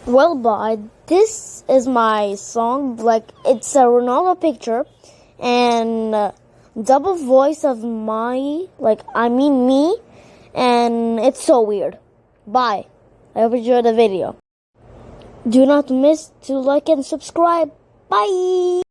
Well, bud, this is my song. Like, it's a Ronaldo picture and double voice of me, and it's so weird. Bye. I hope you enjoyed the video. Do not miss to like and subscribe. Bye.